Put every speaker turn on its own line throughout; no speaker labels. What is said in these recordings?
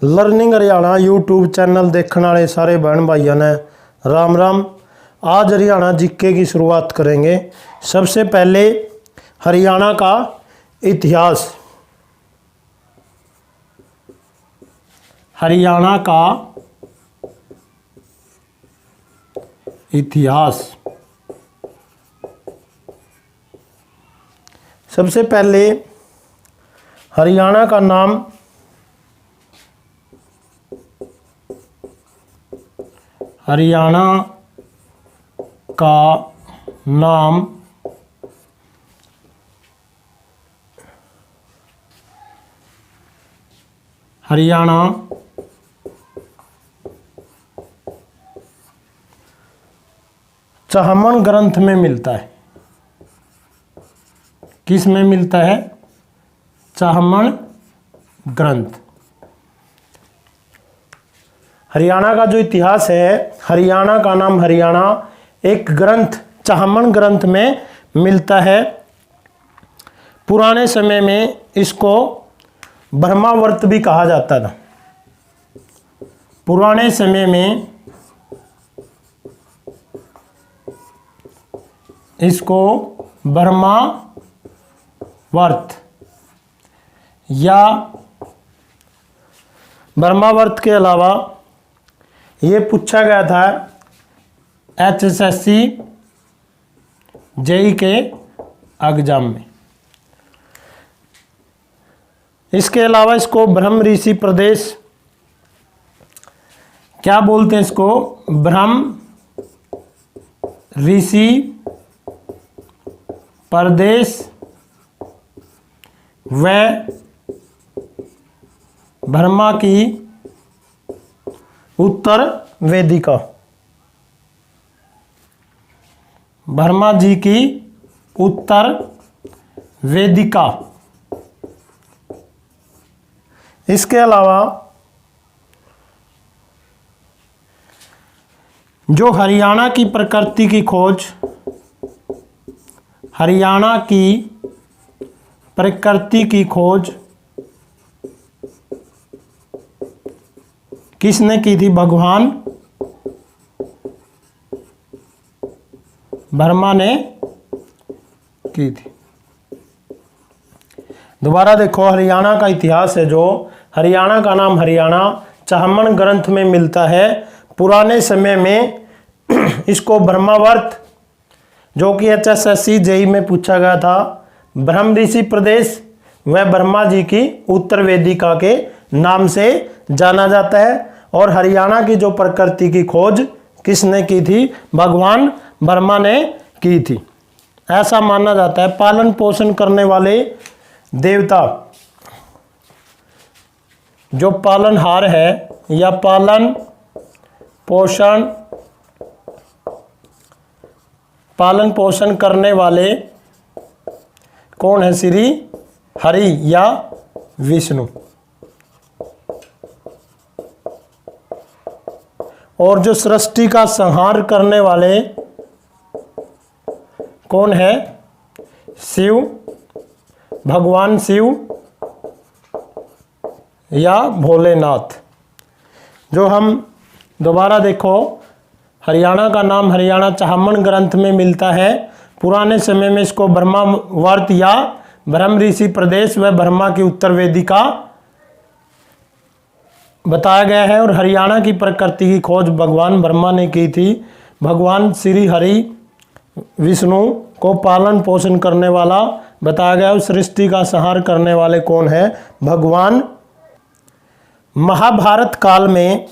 Learning Haryana YouTube channel देखने वाले सारे बहन भाइयों ने राम राम। आज हरियाणा जीके की शुरुआत करेंगे। सबसे पहले हरियाणा का इतिहास। हरियाणा का इतिहास। सबसे पहले हरियाणा का नाम हरियाणा का नाम हरियाणा चाहमन ग्रंथ में मिलता है। किस में मिलता है? चाहमन ग्रंथ। हरियाणा का जो इतिहास है, हरियाणा का नाम हरियाणा एक ग्रंथ चाहमन ग्रंथ में मिलता है। पुराने समय में इसको ब्रह्मावर्त भी कहा जाता था। पुराने समय में इसको ब्रह्मावर्त या ब्रह्मावर्त के अलावा ये पूछा गया था HSSC JEE के एग्जाम में। इसके अलावा इसको ब्रह्म ऋषि प्रदेश क्या बोलते हैं? इसको ब्रह्म ऋषि प्रदेश व ब्रह्मा की उत्तर वेदिका। ब्रह्मा जी की उत्तर वेदिका। इसके अलावा जो हरियाणा की प्रकृति की खोज, हरियाणा की प्रकृति की खोज किसने की थी? भगवान ब्रह्मा ने की थी। दोबारा देखो, हरियाणा का इतिहास है जो हरियाणा का नाम हरियाणा चाहमन ग्रंथ में मिलता है। पुराने समय में इसको ब्रह्मावर्त, जो कि HSSC JEE में पूछा गया था, ब्रह्म ऋषि प्रदेश व ब्रह्मा जी की उत्तर वेदिका के नाम से जाना जाता है। और हरियाणा की जो प्रकृति की खोज किसने की थी? भगवान ब्रह्मा ने की थी, ऐसा माना जाता है। पालन पोषण करने वाले देवता, जो पालनहार है या पालन पोषण करने वाले कौन है? श्री हरि या विष्णु। और जो सृष्टि का संहार करने वाले कौन है? शिव, भगवान शिव या भोलेनाथ। जो हम दोबारा देखो, हरियाणा का नाम हरियाणा चाहमन ग्रंथ में मिलता है। पुराने समय में इसको ब्रह्मावर्त या ब्रह्म ऋषि प्रदेश व ब्रह्मा की उत्तर वेदिका बताया गया है। और हरियाणा की प्रकृति की खोज भगवान ब्रह्मा ने की थी। भगवान श्री हरि विष्णु को पालन पोषण करने वाला बताया गया। उस सृष्टि का संहार करने वाले कौन है? भगवान। महाभारत काल में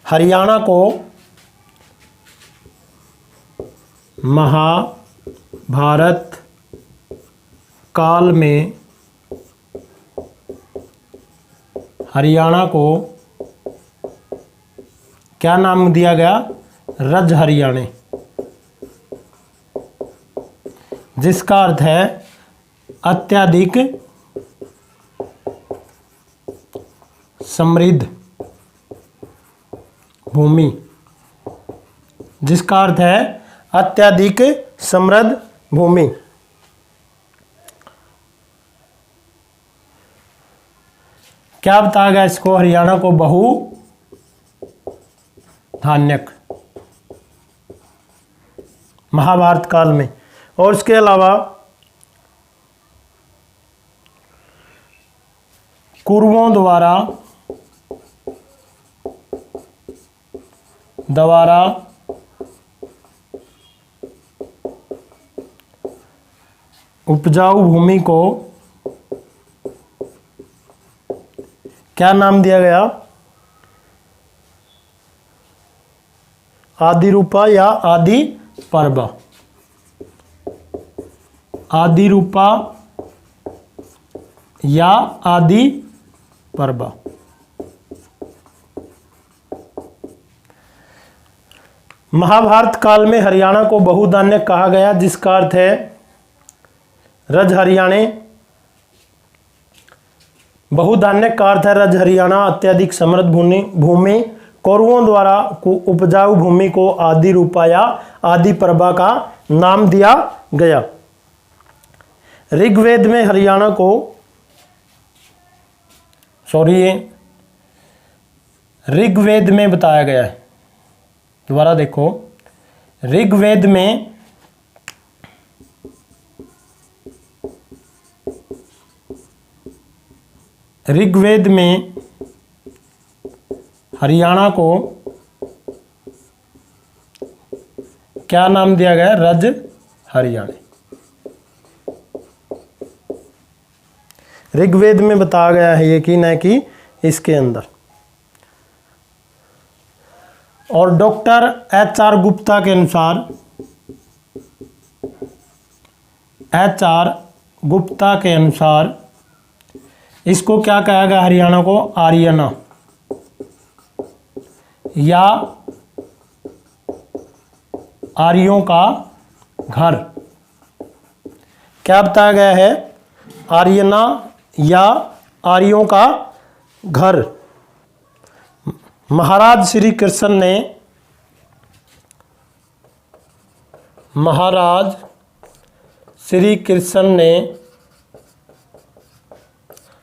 हरियाणा को महाभारत काल में हरियाणा को क्या नाम दिया गया? रज हरियाणे, जिसका अर्थ है अत्यधिक समृद्ध भूमि। जिसका अर्थ है अत्यधिक समृद्ध भूमि। क्या बताया गया इसको? हरियाणा को बहु धान्यक, महाभारत काल में। और इसके अलावा कुरुओं द्वारा उपजाऊ भूमि को क्या नाम दिया गया? आदिरूपा या आदि पर्बा। आदिरूपा या आदि पर्बा। महाभारत काल में हरियाणा को बहुधान्य कहा गया, जिसका अर्थ है रज हरियाणे। बहुधान्य का अर्थ है रज हरियाणा, अत्यधिक समृद्ध भूमि। कौरवों द्वारा उपजाऊ भूमि को आदि रूपा या आदि पर्बा का नाम दिया गया। ऋग्वेद में हरियाणा को ऋग्वेद में बताया गया है। दोबारा देखो, ऋग्वेद में हरियाणा को क्या नाम दिया गया? रज हरियाणे। ऋग्वेद में बताया गया है, यकीन है कि इसके अंदर। और डॉक्टर HR गुप्ता के अनुसार, इसको क्या कहा गया? हरियाणा को आर्यना या आर्यों का घर। क्या बताया गया है? आर्यना या आर्यों का घर। महाराज श्री कृष्ण ने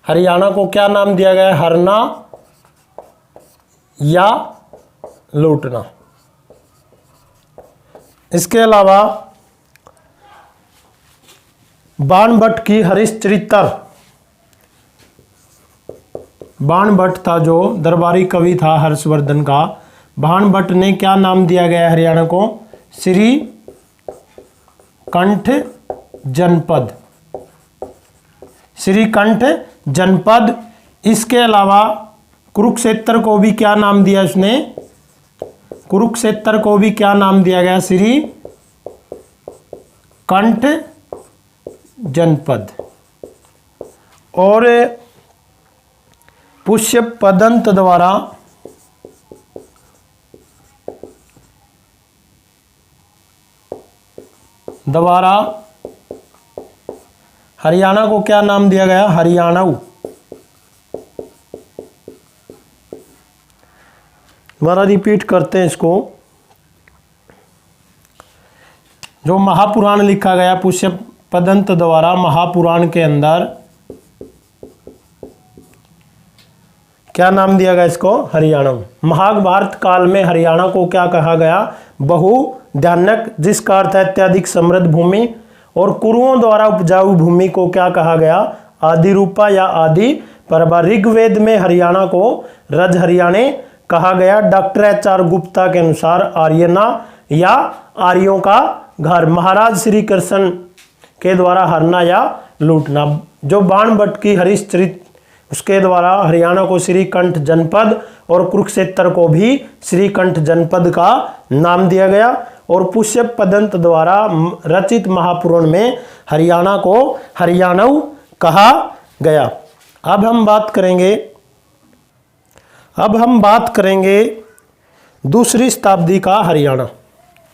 हरियाणा को क्या नाम दिया गया? हरना या लूटना। इसके अलावा बाणभट्ट की हरिश्चरित्र, बाणभट्ट था जो दरबारी कवि था हर्षवर्धन का। बाणभट्ट ने क्या नाम दिया गया हरियाणा को? श्री कंठ जनपद। श्रीकंठ जनपद। इसके अलावा कुरुक्षेत्र को भी क्या नाम दिया उसने? कुरुक्षेत्र को भी क्या नाम दिया गया? श्री कंठ जनपद। और पुष्य पदंत द्वारा हरियाणा को क्या नाम दिया गया? हरियाणऊ। दोबारा रिपीट करते हैं इसको। जो महापुराण लिखा गया पुष्य पदंत द्वारा, महापुराण के अंदर क्या नाम दिया गया इसको? हरियाणा। महाभारत काल में हरियाणा को क्या कहा गया? बहुधान्यक, जिसका अर्थ है अत्यधिक समृद्ध भूमि। और कुरुओं द्वारा उपजाऊ भूमि को क्या कहा गया? आदि रूपा या आदि पर्बा। ऋग्वेद में हरियाणा को रज हरियाणे कहा गया। डॉक्टर HR गुप्ता के अनुसार आर्यना या आर्यों का घर। महाराज श्री कृष्ण के द्वारा हरना या लूटना। जो बाणभट्ट की हरिश्चरित्र, उसके द्वारा हरियाणा को श्रीकंठ जनपद और कुरुक्षेत्र को भी श्रीकंठ जनपद का नाम दिया गया। और पुष्य पदंत द्वारा रचित महापुराण में हरियाणा को हरियाणऊ कहा गया। अब हम बात करेंगे दूसरी शताब्दी का हरियाणा।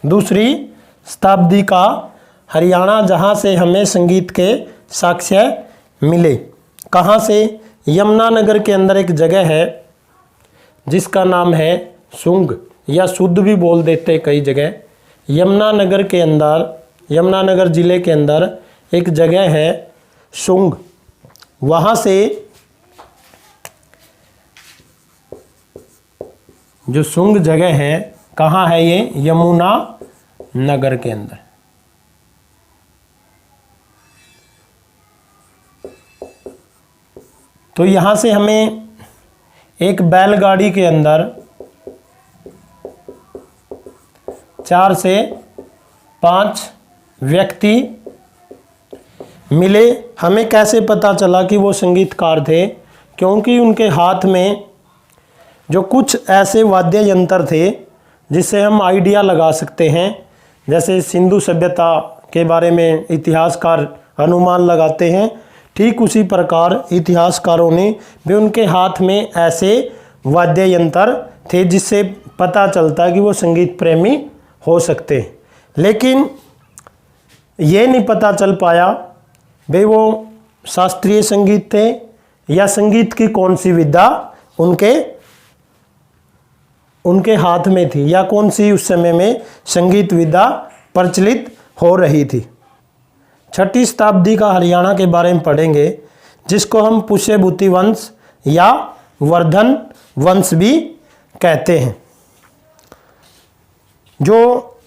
दूसरी शताब्दी का हरियाणा, जहाँ से हमें संगीत के साक्ष्य मिले। कहाँ से? यमुनानगर के अंदर एक जगह है जिसका नाम है शुंग, या शुद्ध भी बोल देते कई जगह। यमुनानगर के अंदर, यमुनानगर जिले के अंदर एक जगह है शुंग। वहाँ से जो शुंग जगह है कहाँ है ये? यमुना नगर के अंदर। तो यहाँ से हमें एक बैलगाड़ी के अंदर 4 से 5 व्यक्ति मिले। हमें कैसे पता चला कि वो संगीतकार थे? क्योंकि उनके हाथ में जो कुछ ऐसे वाद्य यंत्र थे जिससे हम आइडिया लगा सकते हैं। जैसे सिंधु सभ्यता के बारे में इतिहासकार अनुमान लगाते हैं, ठीक उसी प्रकार इतिहासकारों ने भी उनके हाथ में ऐसे वाद्य यंत्र थे जिससे पता चलता है कि वो संगीत प्रेमी हो सकते हैं। लेकिन ये नहीं पता चल पाया भाई वो शास्त्रीय संगीत थे या संगीत की कौन सी विधा उनके हाथ में थी, या कौन सी उस समय में संगीत विधा प्रचलित हो रही थी। 6वीं शताब्दी का हरियाणा के बारे में पढ़ेंगे, जिसको हम पुष्यभूति वंश या वर्धन वंश भी कहते हैं। जो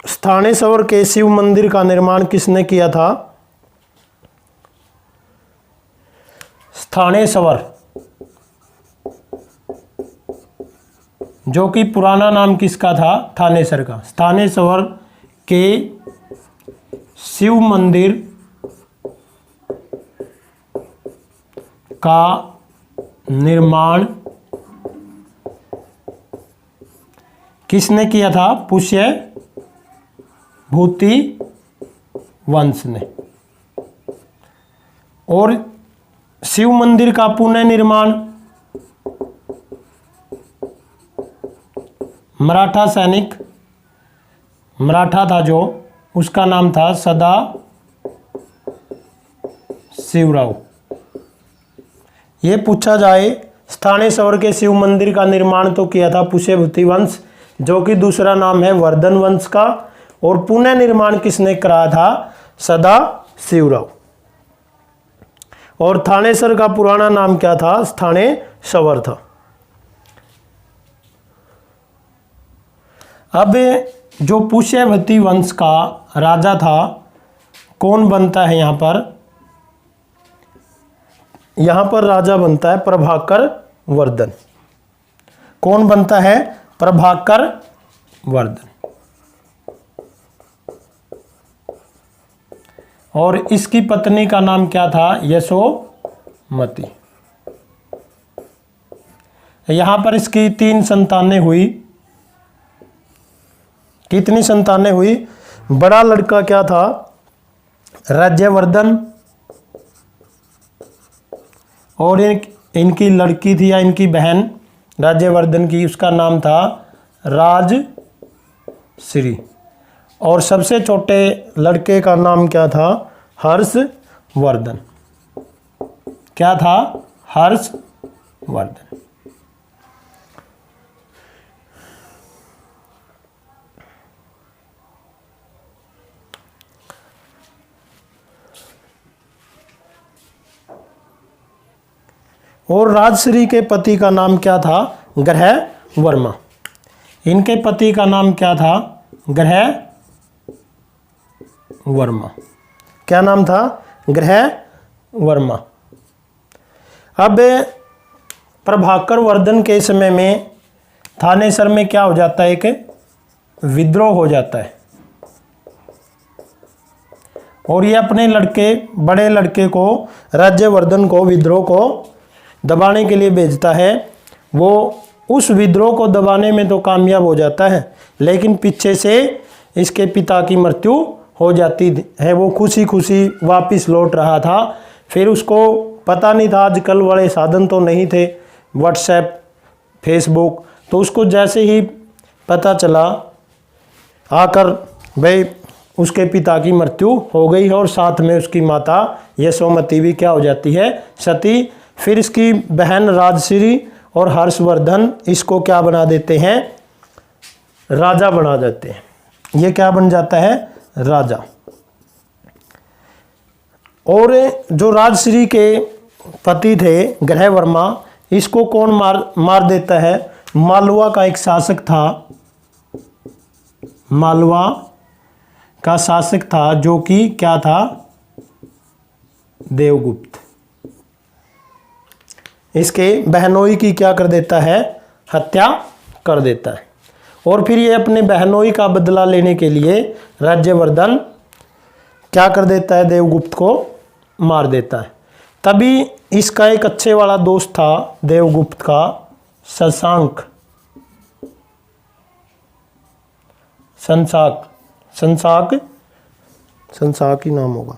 स्थानेश्वर के शिव मंदिर का निर्माण किसने किया था? स्थानेश्वर, जो कि पुराना नाम किसका था? थानेसर का। स्थानेश्वर के शिव मंदिर का निर्माण किसने किया था? पुष्यभूति वंश ने। और शिव मंदिर का पुनर्निर्माण मराठा सैनिक, मराठा था जो, उसका नाम था सदा शिवराव। ये पूछा जाए, स्थानेश्वर के शिव मंदिर का निर्माण तो किया था पुष्यभूति वंश, जो कि दूसरा नाम है वर्धन वंश का, और पुनः निर्माण किसने कराया था? सदा शिवराव। और थानेसर का पुराना नाम क्या था? स्थानेश्वर था। अब जो पुष्यभूति वंश का राजा था, कौन बनता है यहाँ पर? यहाँ पर राजा बनता है प्रभाकर वर्धन। कौन बनता है? प्रभाकर वर्धन। और इसकी पत्नी का नाम क्या था? यशोमती। यहाँ पर इसकी 3 संतानें हुई। कितनी संतानें हुई? बड़ा लड़का क्या था? राज्यवर्धन। और इनकी लड़की थी या इनकी बहन राज्यवर्धन की, उसका नाम था राजश्री। और सबसे छोटे लड़के का नाम क्या था? हर्षवर्धन। क्या था? हर्षवर्धन। और राजश्री के पति का नाम क्या था? ग्रह वर्मा। इनके पति का नाम क्या था? ग्रह वर्मा। क्या नाम था? ग्रह वर्मा। अब प्रभाकर वर्धन के समय में थानेसर में क्या हो जाता है? एक विद्रोह हो जाता है, और ये अपने बड़े लड़के को, राज्यवर्धन को, विद्रोह को दबाने के लिए भेजता है। वो उस विद्रोह को दबाने में तो कामयाब हो जाता है, लेकिन पीछे से इसके पिता की मृत्यु हो जाती है। वो खुशी खुशी वापस लौट रहा था। फिर उसको पता नहीं था, आजकल वाले साधन तो नहीं थे, व्हाट्सएप, फेसबुक। तो उसको जैसे ही पता चला आकर भाई उसके पिता की मृत्यु हो गई है, और साथ में उसकी माता यशोमती भी क्या हो जाती है? सती। फिर इसकी बहन राजश्री और हर्षवर्धन इसको क्या बना देते हैं? राजा बना देते हैं। ये क्या बन जाता है? राजा। और जो राजश्री के पति थे ग्रह वर्मा, इसको कौन मार देता है? मालवा का एक शासक था, मालवा का शासक था जो कि क्या था, देवगुप्त। इसके बहनोई की क्या कर देता है, हत्या कर देता है। और फिर ये अपने बहनोई का बदला लेने के लिए राज्यवर्धन क्या कर देता है, देवगुप्त को मार देता है। तभी इसका एक अच्छे वाला दोस्त था देवगुप्त का, शशांक, संसाक ही नाम होगा।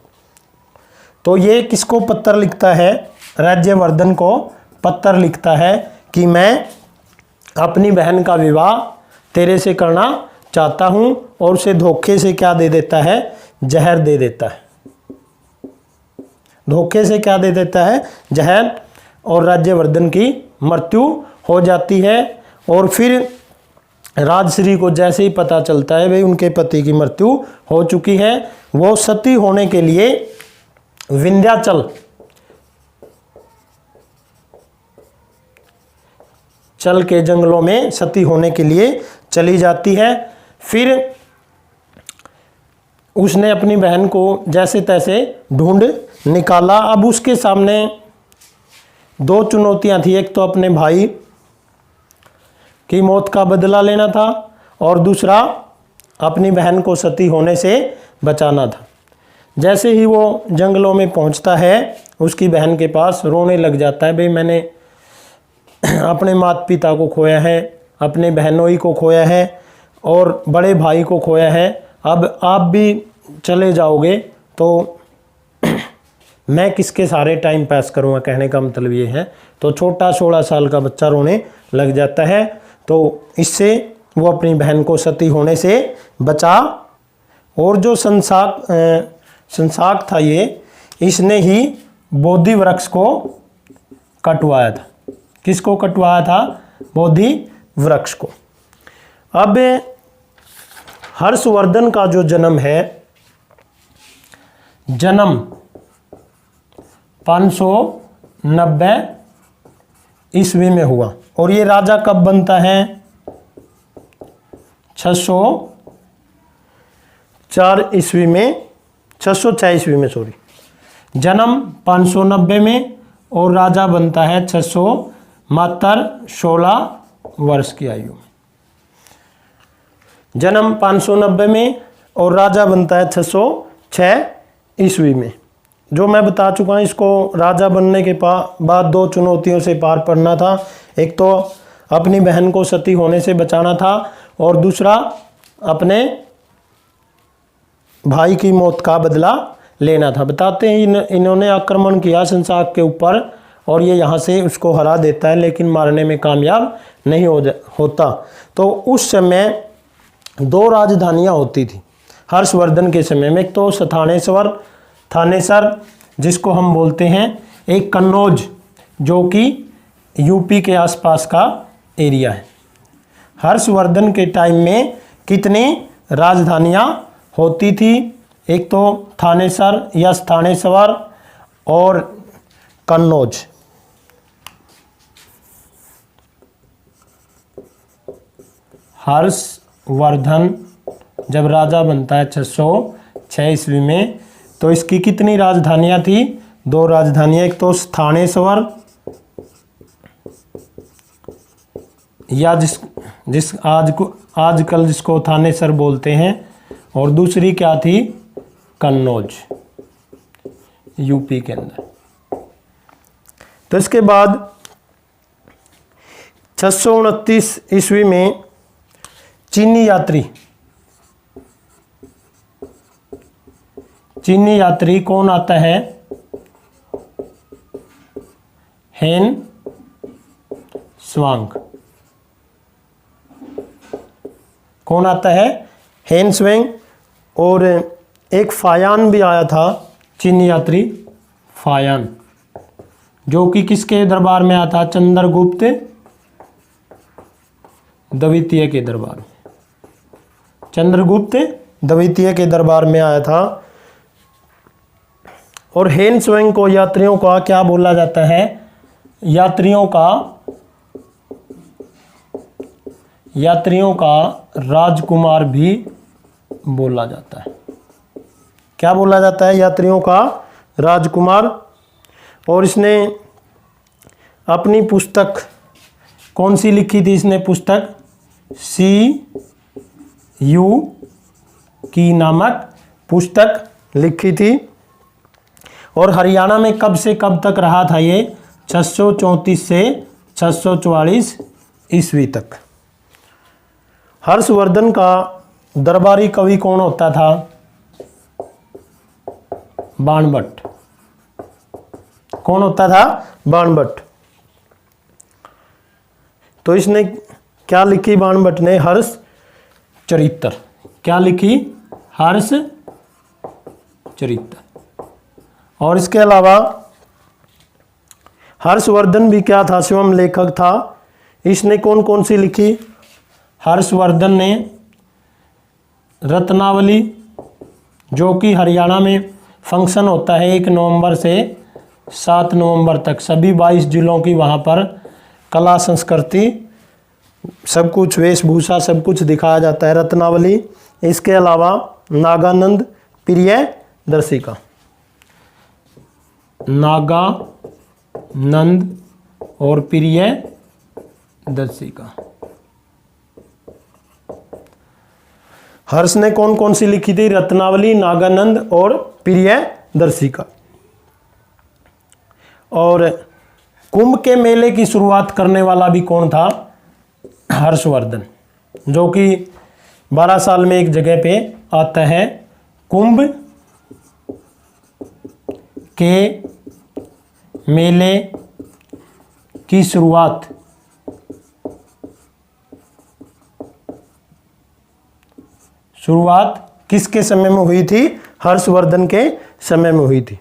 तो ये किसको पत्र लिखता है, राज्यवर्धन को पत्र लिखता है कि मैं अपनी बहन का विवाह तेरे से करना चाहता हूं, और उसे धोखे से क्या दे देता है, जहर दे देता है। धोखे से क्या दे देता है, जहर, और राज्यवर्धन की मृत्यु हो जाती है। और फिर राजश्री को जैसे ही पता चलता है भाई उनके पति की मृत्यु हो चुकी है, वो सती होने के लिए विंध्याचल के जंगलों में सती होने के लिए चली जाती है। फिर उसने अपनी बहन को जैसे तैसे ढूंढ निकाला। अब उसके सामने दो चुनौतियां थी, एक तो अपने भाई की मौत का बदला लेना था, और दूसरा अपनी बहन को सती होने से बचाना था। जैसे ही वो जंगलों में पहुंचता है, उसकी बहन के पास रोने लग जाता है, भाई मैंने अपने माता पिता को खोया है, अपने बहनोई को खोया है, और बड़े भाई को खोया है। अब आप भी चले जाओगे तो मैं किसके सारे टाइम पास करूँगा, कहने का मतलब ये है। तो छोटा 16 साल का बच्चा रोने लग जाता है। तो इससे वो अपनी बहन को सती होने से बचा। और जो संसाक था, ये इसने ही बोधि वृक्ष को कटवाया था। किसको कटवाया था, बोधि वृक्ष को। अब हर्षवर्धन का जो जन्म है, जन्म 590 ईस्वी में हुआ, और ये राजा कब बनता है, 604 ईस्वी में, 606 ईस्वी में, सॉरी। जन्म 590 में और राजा बनता है 16 वर्ष की आयु में। जन्म 590 में और राजा बनता है 606 ईस्वी में। जो मैं बता चुका हूँ, इसको राजा बनने के बाद दो चुनौतियों से पार पड़ना था। एक तो अपनी बहन को सती होने से बचाना था, और दूसरा अपने भाई की मौत का बदला लेना था। बताते हैं इन्होंने आक्रमण किया संसाक के ऊपर, और ये यहाँ से उसको हरा देता है, लेकिन मारने में कामयाब नहीं होता। तो उस समय दो राजधानियाँ होती थी हर्षवर्धन के समय में। एक तो थानेसर जिसको हम बोलते हैं, एक कन्नौज जो कि यूपी के आसपास का एरिया है। हर्षवर्धन के टाइम में कितनी राजधानियाँ होती थी, एक तो थानेसर या स्थानेश्वर और कन्नौज। हर्षवर्धन जब राजा बनता है 606 ईस्वी में, तो इसकी कितनी राजधानियाँ थी, दो राजधानियाँ, एक तो स्थानेश्वर या आजकल जिसको थानेसर बोलते हैं, और दूसरी क्या थी, कन्नौज, यूपी के अंदर। तो इसके बाद 629 ईस्वी में चीनी यात्री कौन आता है, हेन स्वांग। कौन आता है, हेन स्वांग। और एक फायान भी आया था, चीनी यात्री फायान, जो कि किसके दरबार में आया था, चंद्रगुप्त द्वितीय के दरबार में। चंद्रगुप्त द्वितीय के दरबार में आया था। और हेन स्वांग को यात्रियों का क्या बोला जाता है, यात्रियों का यात्रियों का राजकुमार भी बोला जाता है। क्या बोला जाता है? यात्रियों का राजकुमार। और इसने अपनी पुस्तक कौन सी लिखी थी? इसने पुस्तक CU की नामक पुस्तक लिखी थी। और हरियाणा में कब से कब तक रहा था ये? 634 से 644 ईस्वी तक। हर्षवर्धन का दरबारी कवि कौन होता था? बाणभट्ट। कौन होता था? बाणभट्ट। तो इसने क्या लिखी? बाणभट्ट ने हर्ष चरित्र। क्या लिखी? हर्ष चरित्र। और इसके अलावा हर्षवर्धन भी क्या था? स्वयं लेखक था। इसने कौन कौन सी लिखी? हर्षवर्धन ने रत्नावली, जो कि हरियाणा में फंक्शन होता है 1 नवंबर से 7 नवंबर तक, सभी 22 जिलों की वहाँ पर कला संस्कृति सब कुछ, वेशभूषा सब कुछ दिखाया जाता है, रत्नावली। इसके अलावा नागानंद प्रियदर्शिका। नागानंद और प्रियदर्शिका। हर्ष ने कौन कौन सी लिखी थी? रत्नावली, नागानंद और प्रियदर्शिका। और कुंभ के मेले की शुरुआत करने वाला भी कौन था? हर्षवर्धन, जो कि 12 साल में एक जगह पे आता है। कुंभ के मेले की शुरुआत किसके समय में हुई थी? हर्षवर्धन के समय में हुई थी।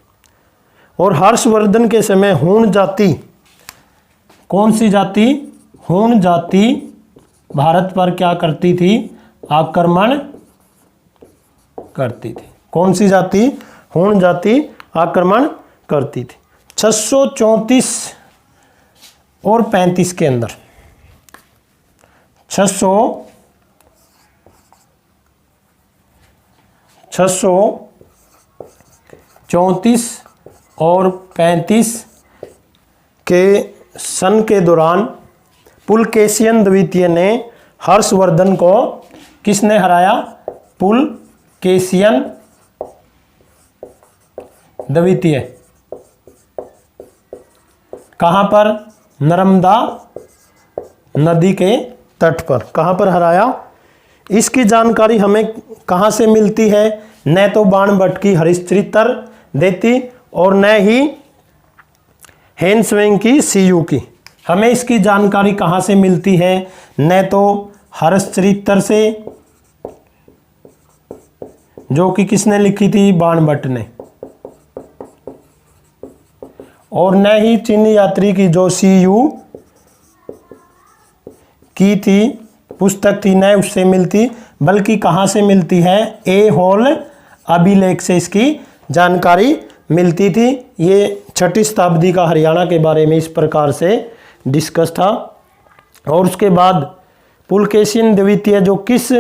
और हर्षवर्धन के समय हूण जाति, कौन सी जाति? हूण जाति भारत पर क्या करती थी? आक्रमण करती थी। कौन सी जाति? हूण जाति आक्रमण करती थी। 634 और 35 के अंदर 634 और 35 के सन के दौरान पुलकेशियन द्वितीय ने हर्षवर्धन को, किसने हराया? पुलकेशियन द्वितीय। कहाँ पर? नर्मदा नदी के तट पर। कहाँ पर हराया? इसकी जानकारी हमें कहाँ से मिलती है? न तो बाणभट्ट की हरिश्चरित्र देती और न ही हेन्सवेंग की CU की। हमें इसकी जानकारी कहाँ से मिलती है? न तो हरिश्चरित्र से, जो कि किसने लिखी थी? बाणभट्ट ने। और न ही चीनी यात्री की जो CU की थी पुस्तक थी, न उससे मिलती, बल्कि कहाँ से मिलती है? ऐहोल अभिलेख से इसकी जानकारी मिलती थी। ये 6ठी शताब्दी का हरियाणा के बारे में इस प्रकार से डिस्कस था। और उसके बाद पुलकेशिन द्वितीय जो किस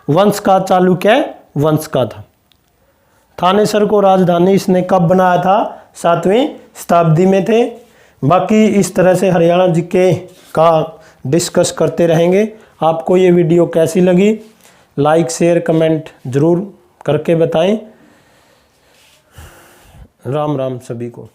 वंश का? चालुक्य वंश का था। थानेसर को राजधानी इसने कब बनाया था? 7वीं शताब्दी में थे। बाकी इस तरह से हरियाणा जीके का डिस्कस करते रहेंगे। आपको ये वीडियो कैसी लगी? लाइक शेयर कमेंट ज़रूर करके बताएं। राम राम सभी को।